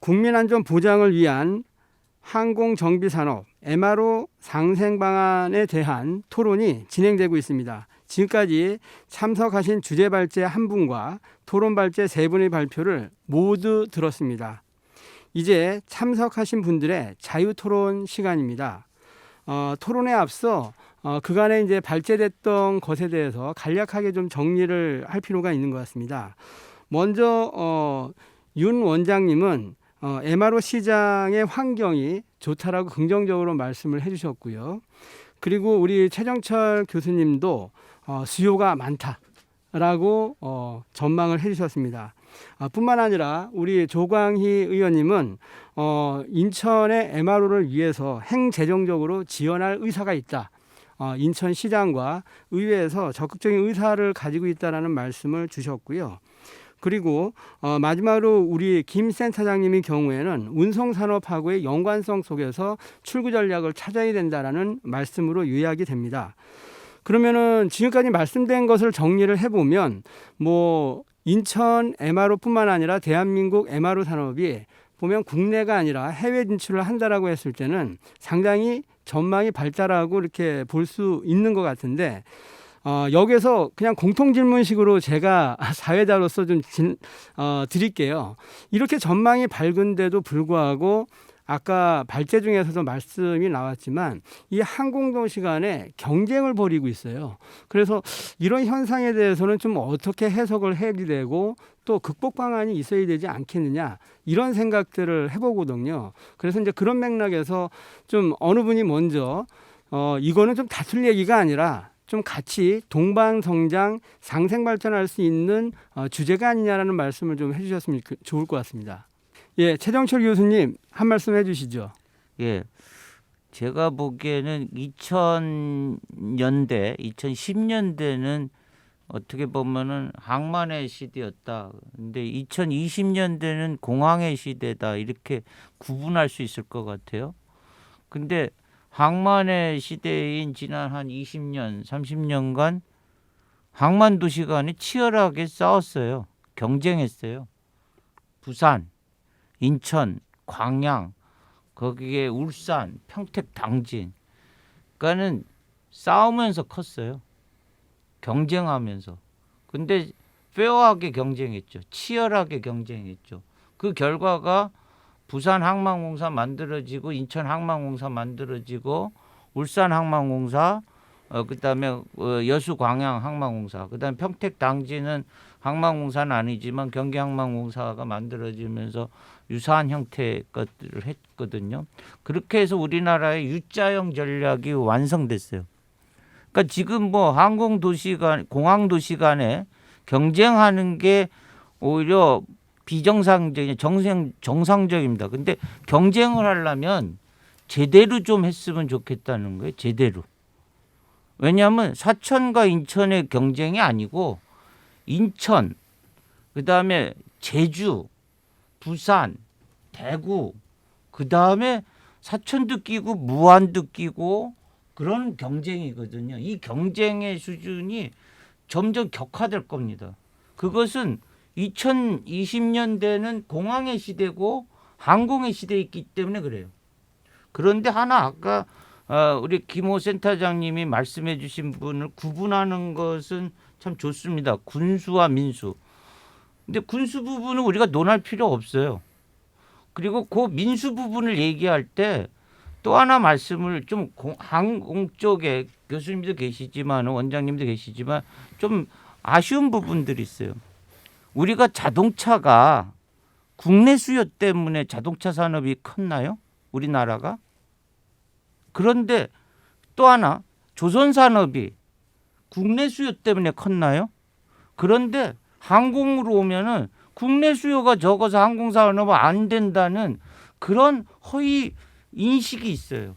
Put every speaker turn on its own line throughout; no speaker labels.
국민안전 보장을 위한 항공정비산업 MRO 상생 방안에 대한 토론이 진행되고 있습니다. 지금까지 참석하신 주제발제 1분과 토론발제 3분의 발표를 모두 들었습니다. 이제 참석하신 분들의 자유토론 시간입니다. 토론에 앞서 그간에 이제 발제됐던 것에 대해서 간략하게 좀 정리를 할 필요가 있는 것 같습니다. 먼저 윤 원장님은 MRO 시장의 환경이 좋다라고 긍정적으로 말씀을 해주셨고요. 그리고 우리 최정철 교수님도 수요가 많다라고 전망을 해주셨습니다. 뿐만 아니라 우리 조광희 의원님은 인천의 MRO를 위해서 행재정적으로 지원할 의사가 있다. 인천시장과 의회에서 적극적인 의사를 가지고 있다는 말씀을 주셨고요. 그리고 마지막으로 우리 김 센터장님의 경우에는 운송산업하고의 연관성 속에서 출구 전략을 찾아야 된다라는 말씀으로 요약이 됩니다. 그러면은 지금까지 말씀된 것을 정리를 해보면 인천 MRO뿐만 아니라 대한민국 MRO 산업이 보면 국내가 아니라 해외 진출을 한다라고 했을 때는 상당히 전망이 밝다라고 이렇게 볼 수 있는 것 같은데 여기서 그냥 공통 질문식으로 제가 사회자로서 좀 드릴게요. 이렇게 전망이 밝은데도 불구하고 아까 발제 중에서도 말씀이 나왔지만 이 항공도시 간에 경쟁을 벌이고 있어요. 그래서 이런 현상에 대해서는 좀 어떻게 해석을 해야 되고 또 극복 방안이 있어야 되지 않겠느냐 이런 생각들을 해보거든요. 그래서 이제 그런 맥락에서 좀 어느 분이 먼저 이거는 좀 다툴 얘기가 아니라 좀 같이 동방성장 상생발전할 수 있는 주제가 아니냐라는 말씀을 좀 해주셨으면 좋을 것 같습니다. 예, 최정철 교수님 한 말씀 해주시죠.
예, 제가 보기에는 2000년대, 2010년대는 어떻게 보면은 항만의 시대였다. 근데 2020년대는 공항의 시대다. 이렇게 구분할 수 있을 것 같아요. 근데 항만의 시대인 지난 한 20년, 30년간 항만 도시 간에 치열하게 싸웠어요. 경쟁했어요. 부산, 인천, 광양, 거기에 울산, 평택, 당진. 그러니까는 싸우면서 컸어요. 경쟁하면서. 근데 페어하게 경쟁했죠. 치열하게 경쟁했죠. 그 결과가 부산 항만공사 만들어지고 인천 항만공사 만들어지고 울산 항만공사 그다음에 여수 광양 항만공사 그다음에 평택 당진은 항만공사는 아니지만 경기 항만공사가 만들어지면서 유사한 형태의 것들을 했거든요. 그렇게 해서 우리나라의 U자형 전략이 완성됐어요. 그러니까 지금 항공 도시 간 공항 도시 간에 경쟁하는 게 오히려 비정상적인 정상적입니다. 근데 경쟁을 하려면 제대로 좀 했으면 좋겠다는 거예요. 제대로. 왜냐하면 사천과 인천의 경쟁이 아니고 인천, 그다음에 제주, 부산, 대구, 그다음에 사천도 끼고 무안도 끼고 그런 경쟁이거든요. 이 경쟁의 수준이 점점 격화될 겁니다. 그것은 2020년대는 공항의 시대고 항공의 시대에 있기 때문에 그래요. 그런데 하나 아까 우리 김호 센터장님이 말씀해 주신 분을 구분하는 것은 참 좋습니다. 군수와 민수. 근데 군수 부분은 우리가 논할 필요 없어요. 그리고 그 민수 부분을 얘기할 때 또 하나 말씀을 좀 항공 쪽에 교수님도 계시지만 원장님도 계시지만 좀 아쉬운 부분들이 있어요. 우리가 자동차가 국내 수요 때문에 자동차 산업이 컸나요? 우리나라가? 그런데 또 하나 조선 산업이 국내 수요 때문에 컸나요? 그런데 항공으로 오면은 국내 수요가 적어서 항공 산업은 안 된다는 그런 허위 인식이 있어요.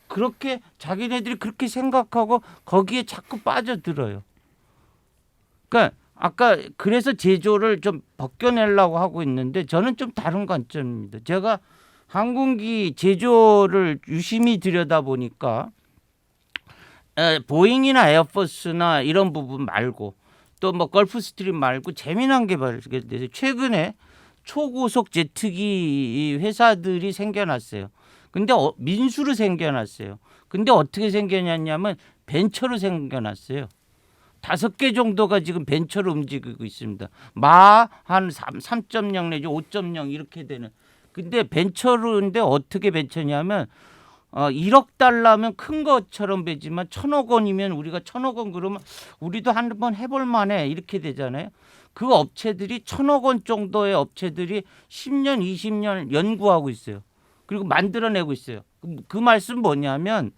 그렇게 자기네들이 그렇게 생각하고 거기에 자꾸 빠져들어요. 그러니까 아까 그래서 제조를 좀 벗겨내려고 하고 있는데 저는 좀 다른 관점입니다. 제가 항공기 제조를 유심히 들여다보니까 보잉이나 에어버스나 이런 부분 말고 또 걸프스트림 말고 재미난 게 발견돼서 최근에 초고속 제트기 회사들이 생겨났어요. 근데 민수로 생겨났어요. 근데 어떻게 생겨났냐면 벤처로 생겨났어요. 5개 정도가 지금 벤처로 움직이고 있습니다. 한 3.0 내지 5.0 이렇게 되는. 근데 벤처로인데 어떻게 벤처냐면 1억 달러면 큰 것처럼 되지만 1,000억 원이면 우리가 1,000억 원 그러면 우리도 한번 해볼 만해 이렇게 되잖아요. 그 업체들이 1,000억 원 정도의 업체들이 10년, 20년 연구하고 있어요. 그리고 만들어내고 있어요. 그 말씀 뭐냐면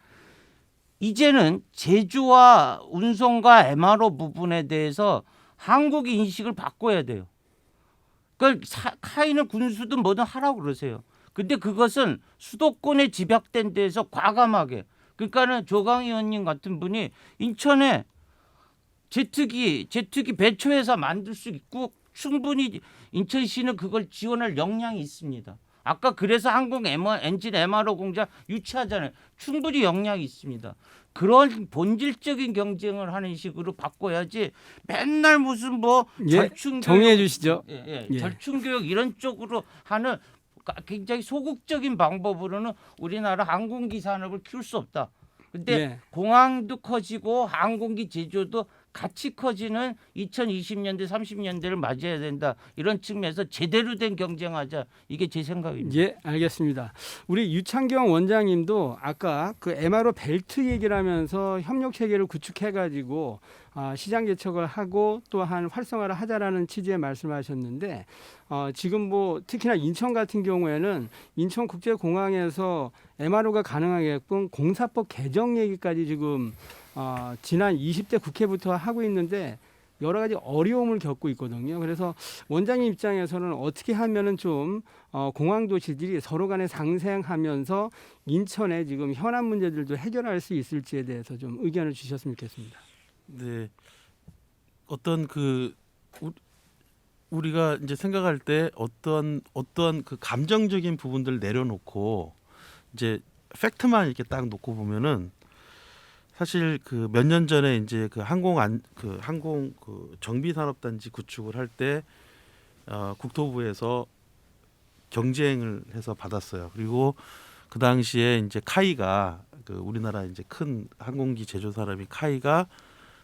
이제는 제조와 운송과 MRO 부분에 대해서 한국이 인식을 바꿔야 돼요. 그러니까 카이는 군수든 뭐든 하라고 그러세요. 근데 그것은 수도권에 집약된 데에서 과감하게. 그러니까는 조강 의원님 같은 분이 인천에 제트기 배추회사 만들 수 있고 충분히 인천시는 그걸 지원할 역량이 있습니다. 아까 그래서 항공 엔진 MRO 공장 유치하잖아요. 충분히 역량이 있습니다. 그런 본질적인 경쟁을 하는 식으로 바꿔야지 맨날 무슨 뭐 절충교육
정리해 주시죠.
절충교육 이런 쪽으로 하는 굉장히 소극적인 방법으로는 우리나라 항공기 산업을 키울 수 없다. 근데 공항도 커지고 항공기 제조도 같이 커지는 2020년대 30년대를 맞이해야 된다. 이런 측면에서 제대로 된 경쟁하자. 이게 제 생각입니다.
예, 알겠습니다. 우리 유창경 원장님도 아까 그 MRO 벨트 얘기를 하면서 협력 체계를 구축해가지고 시장 개척을 하고 또한 활성화를 하자라는 취지의 말씀하셨는데 지금 뭐 특히나 인천 같은 경우에는 인천국제공항에서 MRO가 가능하게끔 공사법 개정 얘기까지 지금 지난 20대 국회부터 하고 있는데 여러 가지 어려움을 겪고 있거든요. 그래서 원장님 입장에서는 어떻게 하면은 좀 공항 도시들이 서로 간에 상생하면서 인천의 지금 현안 문제들도 해결할 수 있을지에 대해서 좀 의견을 주셨으면 좋겠습니다.
네, 어떤 우리가 이제 생각할 때 어떤 그 감정적인 부분들 내려놓고 이제 팩트만 이렇게 딱 놓고 보면은 사실 그 몇 년 전에 이제 그 항공 정비산업단지 구축을 할 때 국토부에서 경쟁을 해서 받았어요. 그리고 그 당시에 이제 카이가 그 우리나라 이제 큰 항공기 제조 산업이 카이가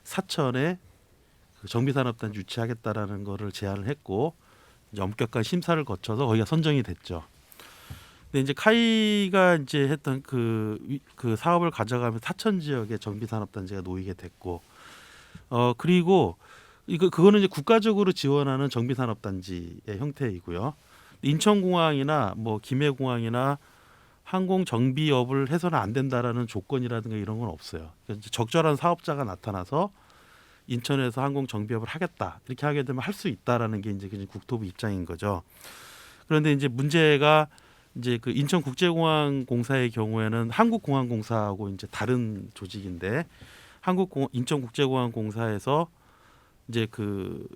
사천에 그 정비산업단지 유치하겠다라는 거를 제안을 했고 이제 엄격한 심사를 거쳐서 거기가 선정이 됐죠. 근데 이제 카이가 이제 했던 그 사업을 가져가면 사천 지역에 정비산업단지가 놓이게 됐고, 그리고 그거는 이제 국가적으로 지원하는 정비산업단지의 형태이고요. 인천공항이나 뭐 김해공항이나 항공 정비업을 해서는 안 된다라는 조건이라든가 이런 건 없어요. 그러니까 적절한 사업자가 나타나서 인천에서 항공 정비업을 하겠다 이렇게 하게 되면 할 수 있다라는 게 이제 국토부 입장인 거죠. 그런데 이제 문제가 이제 그 인천국제공항공사의 경우에는 한국공항공사하고 이제 다른 조직인데 인천국제공항공사에서 이제 그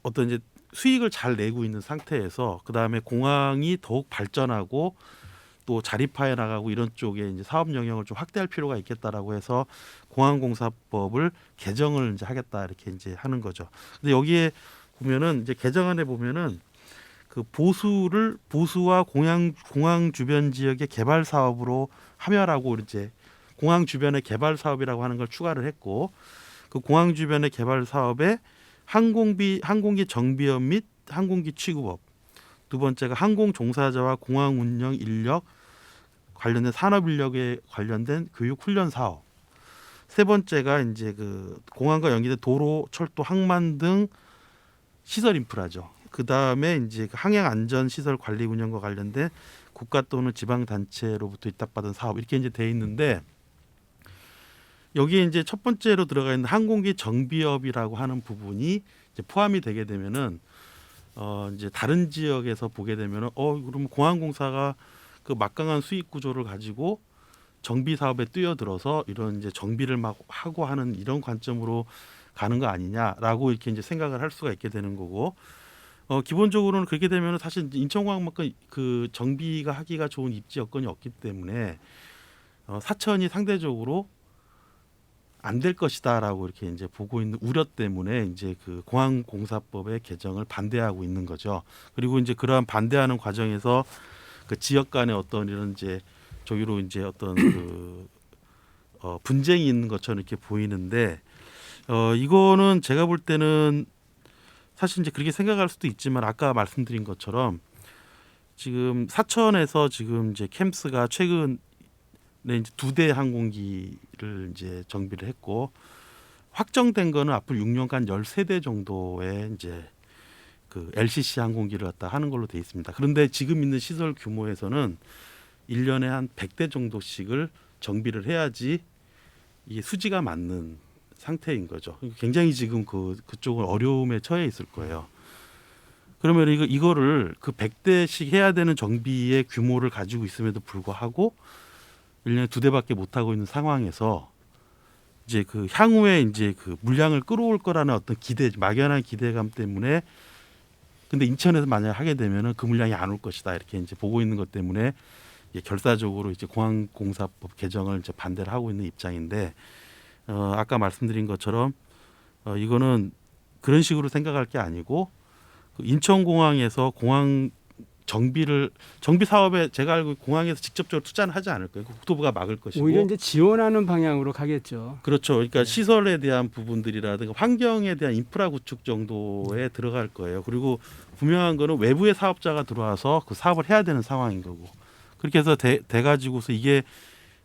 어떤 이제 수익을 잘 내고 있는 상태에서 그 다음에 공항이 더욱 발전하고 또 자립하여 나가고 이런 쪽에 이제 사업 영역을 좀 확대할 필요가 있겠다라고 해서 공항공사법을 개정을 이제 하겠다 이렇게 이제 하는 거죠. 근데 여기에 보면은 이제 개정안에 보면은 그 보수와 공항 주변 지역의 개발 사업으로 하며라고 이제 공항 주변의 개발 사업이라고 하는 걸 추가를 했고 그 공항 주변의 개발 사업에 항공기 정비업 및 항공기 취급업, 두 번째가 항공 종사자와 공항 운영 인력 관련된 산업 인력에 관련된 교육 훈련 사업, 세 번째가 이제 그 공항과 연계된 도로, 철도, 항만 등 시설 인프라죠. 그 다음에 이제 항행 안전 시설 관리 운영과 관련된 국가 또는 지방 단체로부터 위탁받은 사업 이렇게 이제 돼 있는데 여기에 이제 첫 번째로 들어가 있는 항공기 정비업이라고 하는 부분이 이제 포함이 되게 되면은 이제 다른 지역에서 보게 되면은 그러면 공항공사가 그 막강한 수익 구조를 가지고 정비 사업에 뛰어들어서 이런 이제 정비를 막 하고 하는 이런 관점으로 가는 거 아니냐라고 이렇게 이제 생각을 할 수가 있게 되는 거고. 기본적으로는 그렇게 되면 사실 인천공항만큼 그 정비가 하기가 좋은 입지 여건이 없기 때문에 사천이 상대적으로 안 될 것이다라고 이렇게 이제 보고 있는 우려 때문에 이제 그 공항공사법의 개정을 반대하고 있는 거죠. 그리고 이제 그러한 반대하는 과정에서 그 지역 간의 어떤 이런 이제 저기로 이제 어떤 그 분쟁이 있는 것처럼 이렇게 보이는데 이거는 제가 볼 때는 사실 이제 그렇게 생각할 수도 있지만 아까 말씀드린 것처럼 지금 사천에서 지금 이제 캠스가 최근에 이제 2대 항공기를 이제 정비를 했고 확정된 거는 앞으로 6년간 13대 정도의 이제 그 LCC 항공기를 갖다 하는 걸로 돼 있습니다. 그런데 지금 있는 시설 규모에서는 1년에 한 100대 정도씩을 정비를 해야지 이게 수지가 맞는 상태인 거죠. 굉장히 지금 그쪽은 어려움에 처해 있을 거예요. 그러면 이거를 그 100대씩 해야 되는 정비의 규모를 가지고 있음에도 불구하고 1년에 2대밖에 못 하고 있는 상황에서 이제 그 향후에 이제 그 물량을 끌어올 거라는 어떤 기대, 막연한 기대감 때문에 근데 인천에서 만약 하게 되면은 그 물량이 안 올 것이다 이렇게 이제 보고 있는 것 때문에 결사적으로 이제 공항공사법 개정을 이제 반대를 하고 있는 입장인데 아까 말씀드린 것처럼 이거는 그런 식으로 생각할 게 아니고 그 인천공항에서 공항 정비 사업에 제가 알고 공항에서 직접적으로 투자는 하지 않을 거예요. 국토부가 막을 것이고
오히려 이제 지원하는 방향으로 가겠죠.
그렇죠. 그러니까
네.
시설에 대한 부분들이라든가 환경에 대한 인프라 구축 정도에 들어갈 거예요. 그리고 분명한 거는 외부의 사업자가 들어와서 그 사업을 해야 되는 상황인 거고 그렇게 해서 돼 가지고서 이게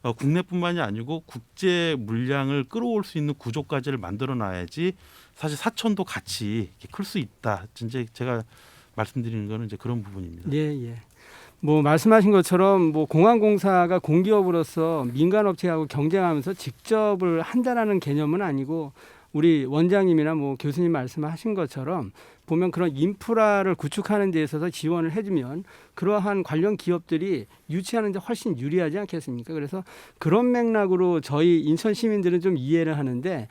국내뿐만이 아니고 국제 물량을 끌어올 수 있는 구조까지를 만들어 놔야지 사실 사천도 같이 클 수 있다. 이제 제가 말씀드리는 거는 이제 그런 부분입니다.
예. 뭐 말씀하신 것처럼 뭐 공항공사가 공기업으로서 민간 업체하고 경쟁하면서 직접을 한다라는 개념은 아니고 우리 원장님이나 뭐 교수님 말씀하신 것처럼 보면 그런 인프라를 구축하는 데 있어서 지원을 해주면 그러한 관련 기업들이 유치하는 데 훨씬 유리하지 않겠습니까? 그래서 그런 맥락으로 저희 인천 시민들은 좀 이해를 하는데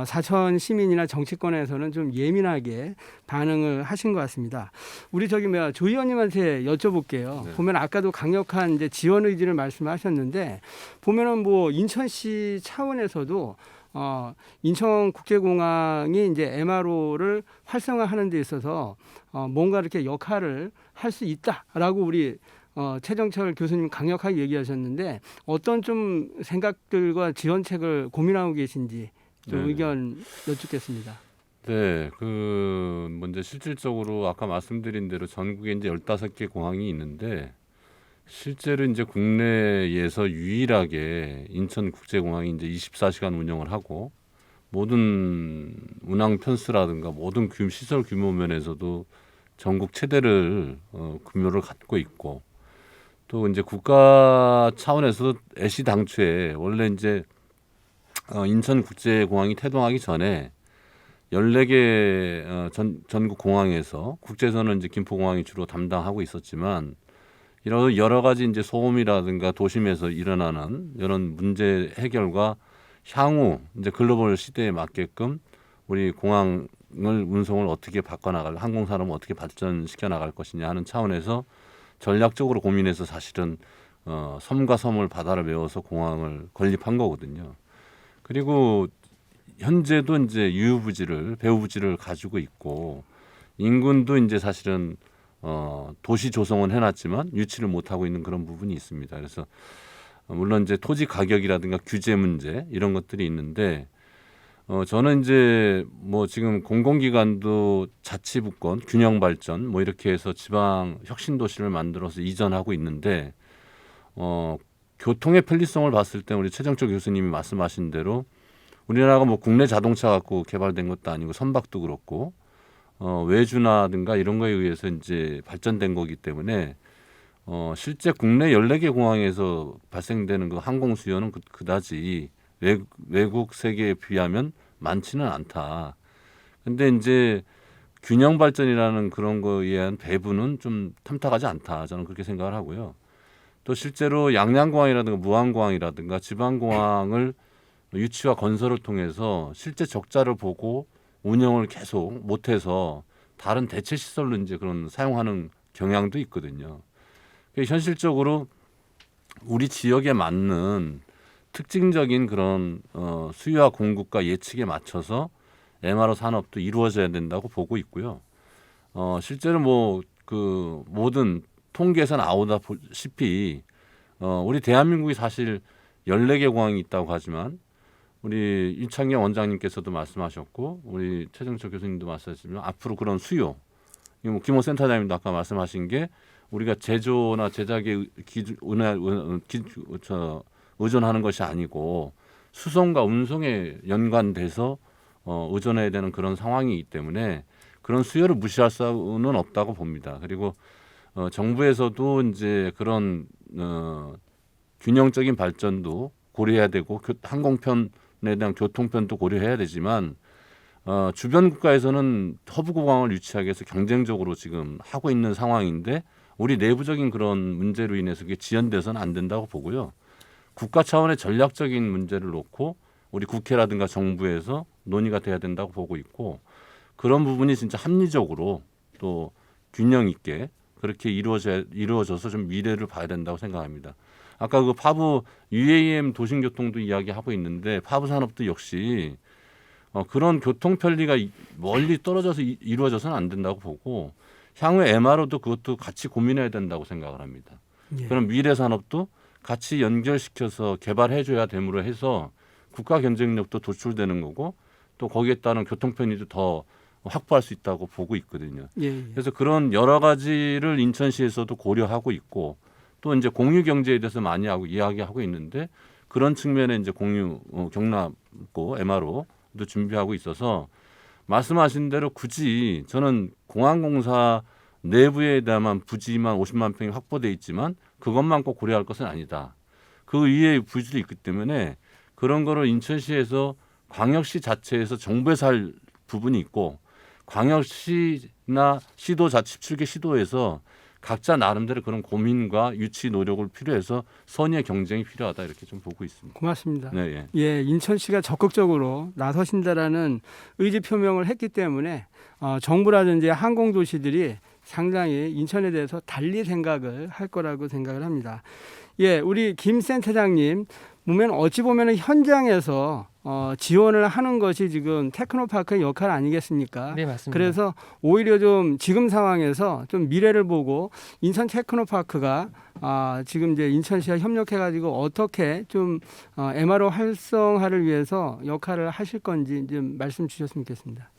사천 시민이나 정치권에서는 좀 예민하게 반응을 하신 것 같습니다. 우리 조 의원님한테 여쭤볼게요.
네.
보면 아까도 강력한 이제 지원 의지를 말씀하셨는데 보면은 뭐 인천시 차원에서도 인천국제공항이 이제 MRO를 활성화하는 데 있어서 뭔가 이렇게 역할을 할 수 있다라고 우리 최정철 교수님 강력하게 얘기하셨는데 어떤 좀 생각들과 지원책을 고민하고 계신지 좀
네.
의견 여쭙겠습니다.
네, 먼저 실질적으로 아까 말씀드린 대로 전국에 이제 15개 공항이 있는데 실제로 이제 국내에서 유일하게 인천국제공항이 이제 24시간 운영을 하고 모든 운항 편수라든가 모든 시설 규모 면에서도 전국 최대를 규모를 갖고 있고 또 이제 국가 차원에서도 애시당초에 원래 이제 인천국제공항이 태동하기 전에 14개 전국 공항에서 국제선은 이제 김포공항이 주로 담당하고 있었지만 이런 여러 가지 이제 소음이라든가 도심에서 일어나는 이런 문제 해결과 향후 이제 글로벌 시대에 맞게끔 우리 공항을 운송을 어떻게 바꿔나갈 항공산업을 어떻게 발전시켜 나갈 것이냐 하는 차원에서 전략적으로 고민해서 사실은 섬과 섬을 바다를 메워서 공항을 건립한 거거든요. 그리고 현재도 이제 유휴부지를 배후부지를 가지고 있고 인근도 이제 사실은 도시 조성은 해놨지만 유치를 못하고 있는 그런 부분이 있습니다. 그래서 물론 이제 토지 가격이라든가 규제 문제 이런 것들이 있는데 저는 이제 뭐 지금 공공기관도 자치분권 균형 발전 뭐 이렇게 해서 지방 혁신 도시를 만들어서 이전하고 있는데 교통의 편리성을 봤을 때 우리 최정철 교수님이 말씀하신 대로 우리나라가 뭐 국내 자동차 갖고 개발된 것도 아니고 선박도 그렇고 외주나든가 이런 거에 의해서 이제 발전된 거기 때문에 실제 국내 14개 공항에서 발생되는 그 항공 수요는 그다지 외국 세계에 비하면 많지는 않다. 근데 이제 균형 발전이라는 그런 거에 의한 배분은 좀 탐탁하지 않다. 저는 그렇게 생각을 하고요. 또 실제로 양양공항이라든가 무안공항이라든가 지방공항을 유치와 건설을 통해서 실제 적자를 보고 운영을 계속 못해서 다른 대체 시설로 이제 그런 사용하는 경향도 있거든요. 현실적으로 우리 지역에 맞는 특징적인 그런 수요와 공급과 예측에 맞춰서 MRO 산업도 이루어져야 된다고 보고 있고요. 실제로 뭐 그 모든 통계에서 나오다시피 우리 대한민국이 사실 14개 공항이 있다고 하지만 우리 이창경 원장님께서도 말씀하셨고 우리 최정철 교수님도 말씀하셨지만 앞으로 그런 수요, 뭐 김호 센터장님도 아까 말씀하신 게 우리가 제조나 제작에 의존하는 것이 아니고 수송과 운송에 연관돼서 의존해야 되는 그런 상황이기 때문에 그런 수요를 무시할 수는 없다고 봅니다. 그리고 정부에서도 이제 그런 균형적인 발전도 고려해야 되고 항공편에 대한 교통편도 고려해야 되지만 주변 국가에서는 허브 공항을 유치하기 위해서 경쟁적으로 지금 하고 있는 상황인데 우리 내부적인 그런 문제로 인해서 그게 지연돼서는 안 된다고 보고요. 국가 차원의 전략적인 문제를 놓고 우리 국회라든가 정부에서 논의가 돼야 된다고 보고 있고 그런 부분이 진짜 합리적으로 또 균형 있게 그렇게 이루어져서 좀 미래를 봐야 된다고 생각합니다. 아까 그 파브 UAM 도심교통도 이야기하고 있는데 파브 산업도 역시 그런 교통 편리가 멀리 떨어져서 이루어져서는 안 된다고 보고 향후에 MRO도 그것도 같이 고민해야 된다고 생각을 합니다.
예.
그럼 미래 산업도 같이 연결시켜서 개발해줘야 됨으로 해서 국가 경쟁력도 도출되는 거고 또 거기에 따른 교통 편의도 더 확보할 수 있다고 보고 있거든요.
예.
그래서 그런 여러 가지를 인천시에서도 고려하고 있고 또 이제 공유 경제에 대해서 많이 이야기하고 있는데 그런 측면에 이제 공유 경납고 MRO도 준비하고 있어서 말씀하신 대로 굳이 저는 공항공사 내부에 대한 부지만 50만 평이 확보돼 있지만 그것만 꼭 고려할 것은 아니다. 그 이외의 부지도 있기 때문에 그런 거를 인천시에서 광역시 자체에서 정부에서 할 부분이 있고 광역시나 시도 17개 시도에서 각자 나름대로 그런 고민과 유치 노력을 필요해서 선의의 경쟁이 필요하다 이렇게 좀 보고 있습니다.
고맙습니다.
네, 예.
예, 인천시가 적극적으로 나서신다라는 의지 표명을 했기 때문에 정부라든지 항공도시들이 상당히 인천에 대해서 달리 생각을 할 거라고 생각을 합니다. 예, 우리 김 센터장님 보면 어찌 보면 현장에서 지원을 하는 것이 지금 테크노파크의 역할 아니겠습니까?
네, 맞습니다.
그래서 오히려 좀 지금 상황에서 좀 미래를 보고 인천 테크노파크가 지금 이제 인천시와 협력해가지고 어떻게 좀 MRO 활성화를 위해서 역할을 하실 건지 좀 말씀 주셨으면 좋겠습니다.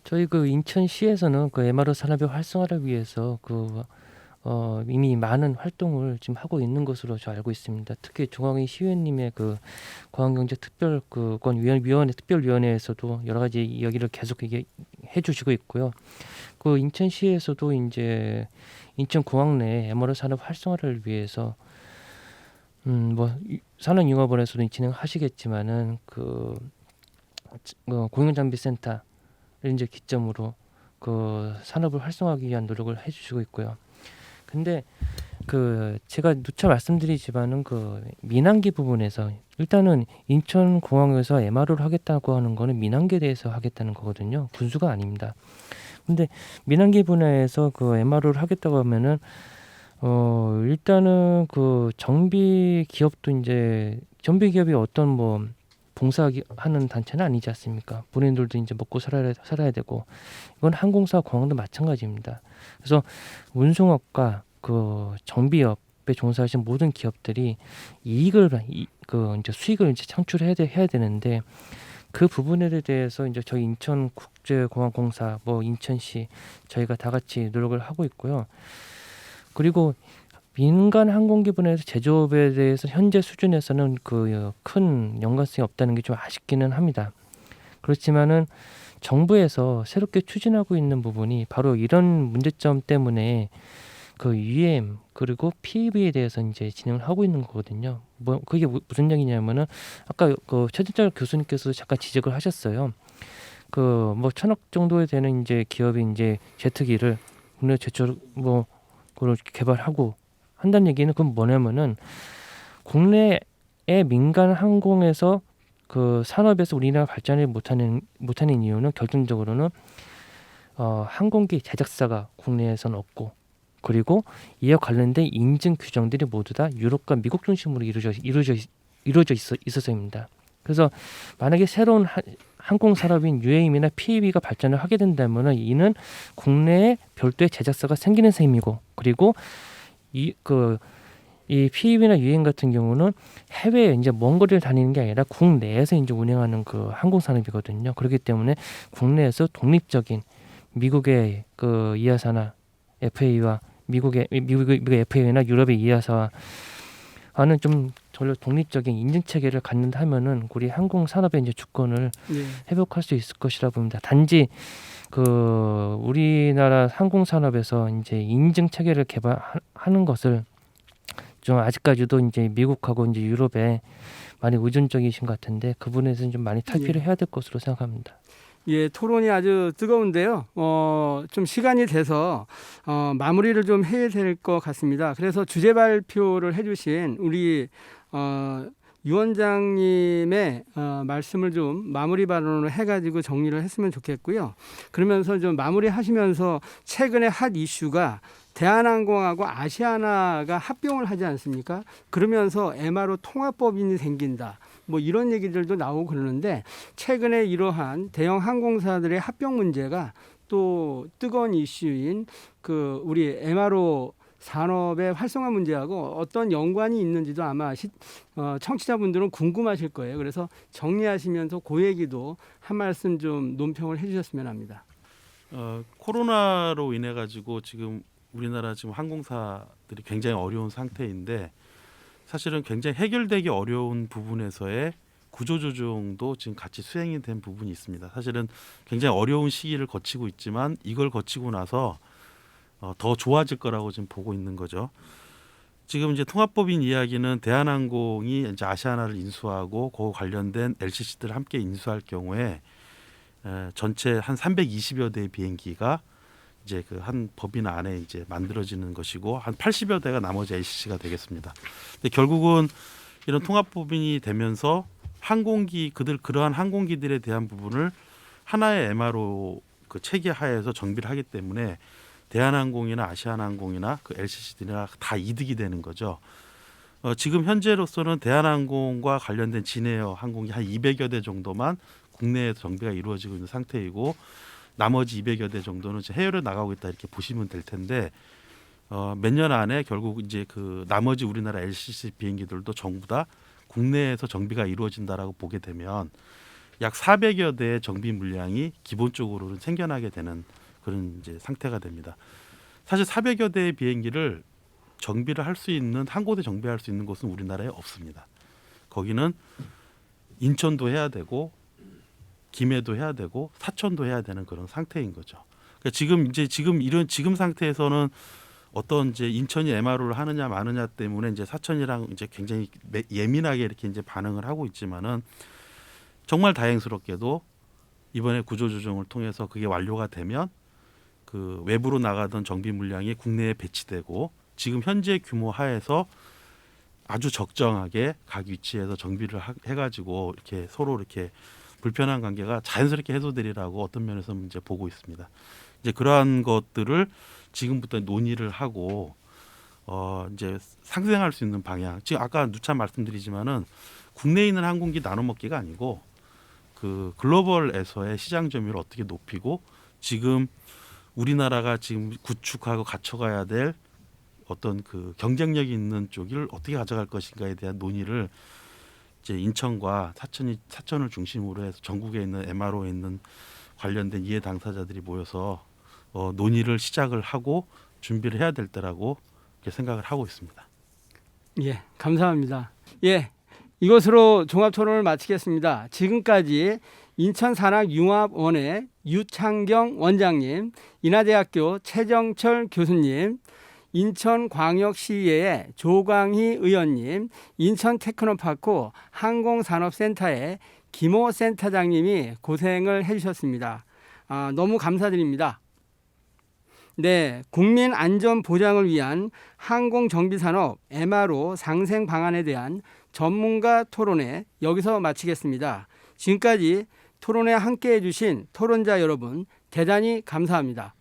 저희 그 인천시에서는 그 MRO 산업의 활성화를 위해서 이미 많은 활동을 지금 하고 있는 것으로 저 알고 있습니다. 특히 종학의 시의원님의 그 공항경제특별위원회 특별위원회에서도 여러 가지 이야기를 계속 해주시고 있고요. 그 인천시에서도 이제 인천공항 내 MRO 산업 활성화를 위해서 산업융합원에서도 진행하시겠지만은 공용장비센터를 이제 기점으로 그 산업을 활성화하기 위한 노력을 해주시고 있고요. 근데 제가 누차 말씀드리지만은 그 민항기 부분에서 일단은 인천공항에서 MRO를 하겠다고 하는 거는 민항기에 대해서 하겠다는 거거든요. 군수가 아닙니다. 근데 민항기 분야에서 그 MRO를 하겠다고 하면은 일단은 그 정비 기업도 이제 정비 기업이 어떤 봉사하는 단체는 아니지 않습니까? 본인들도 이제 먹고 살아야 되고 이건 항공사 공항도 마찬가지입니다. 그래서 운송업과 그 정비업에 종사하신 모든 기업들이 이제 수익을 이제 창출해야 되는데 그 부분에 대해서 이제 저희 인천국제공항공사 인천시 저희가 다 같이 노력을 하고 있고요. 그리고 민간 항공기 분야에서 제조업에 대해서 현재 수준에서는 큰 연관성이 없다는 게 좀 아쉽기는 합니다. 그렇지만은 정부에서 새롭게 추진하고 있는 부분이 바로 이런 문제점 때문에 그 UAM 그리고 PEV에 대해서 이제 진행을 하고 있는 거거든요. 그게 무슨 얘기냐면은 아까 최진철 교수님께서 잠깐 지적을 하셨어요. 1,000억 정도에 되는 이제 기업이 이제 제트기를 국내 최초로 그걸 개발하고 한다는 얘기는 그건 뭐냐면은 국내의 민간 항공에서 그 산업에서 우리나라 발전을 못하는 이유는 결정적으로는 항공기 제작사가 국내에서는 없고 그리고 이와 관련된 인증 규정들이 모두 다 유럽과 미국 중심으로 이루어져 이루어져 있어서입니다. 그래서 만약에 새로운 항공 산업인 UAM이나 PAB가 발전을 하게 된다면은 이는 국내에 별도의 제작사가 생기는 셈이고, 그리고 이 PAB나 UAM 같은 경우는 해외에 이제 먼 거리를 다니는 게 아니라 국내에서 이제 운행하는 그 항공 산업이거든요. 그렇기 때문에 국내에서 독립적인 미국의 그 이하사나 FA와 미국의 FA나 유럽의 이하사와 하는 좀 전혀 독립적인 인증 체계를 갖는다 하면은 우리 항공 산업의 이제 주권을
예.
회복할 수 있을 것이라 봅니다. 단지 그 우리나라 항공 산업에서 이제 인증 체계를 개발하는 것을 좀 아직까지도 이제 미국하고 이제 유럽에 많이 의존적이신 것 같은데 그 부분에서는 좀 많이 탈피를 해야 될 것으로 생각합니다.
예, 토론이 아주 뜨거운데요. 좀 시간이 돼서 마무리를 좀 해야 될 것 같습니다. 그래서 주제 발표를 해주신 우리 유 원장님의 말씀을 좀 마무리 발언을 해가지고 정리를 했으면 좋겠고요. 그러면서 좀 마무리하시면서 최근에 핫 이슈가 대한항공하고 아시아나가 합병을 하지 않습니까? 그러면서 MRO 통합법인이 생긴다. 뭐 이런 얘기들도 나오고 그러는데 최근에 이러한 대형 항공사들의 합병 문제가 또 뜨거운 이슈인 그 우리 MRO 산업의 활성화 문제하고 어떤 연관이 있는지도 아마 청취자분들은 궁금하실 거예요. 그래서 정리하시면서 그 얘기도 한 말씀 좀 논평을 해주셨으면 합니다.
코로나로 인해 가지고 지금 우리나라 지금 항공사들이 굉장히 어려운 상태인데 사실은 굉장히 해결되기 어려운 부분에서의 구조조정도 지금 같이 수행이 된 부분이 있습니다. 사실은 굉장히 어려운 시기를 거치고 있지만 이걸 거치고 나서 더 좋아질 거라고 지금 보고 있는 거죠. 지금 이제 통합법인 이야기는 대한항공이 이제 아시아나를 인수하고 그 관련된 LCC들을 함께 인수할 경우에 전체 한 320여 대의 비행기가 이제 그 한 법인 안에 이제 만들어지는 것이고 한 80여 대가 나머지 LCC가 되겠습니다. 근데 결국은 이런 통합법인이 되면서 그러한 항공기들에 대한 부분을 하나의 MRO 그 체계 하에서 정비를 하기 때문에 대한항공이나 아시아나항공이나 그 LCC들이나 다 이득이 되는 거죠. 지금 현재로서는 대한항공과 관련된 진에어 항공기 한 200여 대 정도만 국내에서 정비가 이루어지고 있는 상태이고 나머지 200여 대 정도는 해외로 나가고 있다 이렇게 보시면 될 텐데 몇 년 안에 결국 이제 그 나머지 우리나라 LCC 비행기들도 전부 다 국내에서 정비가 이루어진다라고 보게 되면 약 400여 대의 정비 물량이 기본적으로는 생겨나게 되는 그런 이제 상태가 됩니다. 사실 400여 대의 비행기를 정비를 할 수 있는 한 곳에 정비할 수 있는 곳은 우리나라에 없습니다. 거기는 인천도 해야 되고 김해도 해야 되고 사천도 해야 되는 그런 상태인 거죠. 그러니까 지금 상태에서는 어떤 이제 인천이 MRO를 하느냐 마느냐 때문에 이제 사천이랑 이제 굉장히 예민하게 이렇게 이제 반응을 하고 있지만은 정말 다행스럽게도 이번에 구조조정을 통해서 그게 완료가 되면 그 외부로 나가던 정비 물량이 국내에 배치되고 지금 현재 규모 하에서 아주 적정하게 각 위치에서 정비를 해가지고 이렇게 서로 이렇게 불편한 관계가 자연스럽게 해소되리라고 어떤 면에서 이제 보고 있습니다. 이제 그러한 것들을 지금부터 논의를 하고 이제 상생할 수 있는 방향. 지금 아까 누차 말씀드리지만은 국내에 있는 항공기 나눠 먹기가 아니고 그 글로벌에서의 시장 점유율을 어떻게 높이고 지금 우리나라가 지금 구축하고 갖춰가야 될 어떤 그 경쟁력이 있는 쪽을 어떻게 가져갈 것인가에 대한 논의를 이제 인천과 사천을 중심으로 해서 전국에 있는 MRO에 있는 관련된 이해 당사자들이 모여서 논의를 시작을 하고 준비를 해야 될 때라고 이렇게 생각을 하고 있습니다.
예, 감사합니다. 예, 이것으로 종합토론을 마치겠습니다. 지금까지 인천산학융합원의 유창경 원장님, 인하대학교 최정철 교수님, 인천광역시의회 조광희 의원님, 인천테크노파크 항공산업센터의 김호 센터장님이 고생을 해주셨습니다. 너무 감사드립니다. 네, 국민 안전 보장을 위한 항공정비산업 MRO 상생 방안에 대한 전문가 토론회 여기서 마치겠습니다. 지금까지 토론회 함께해 주신 토론자 여러분 대단히 감사합니다.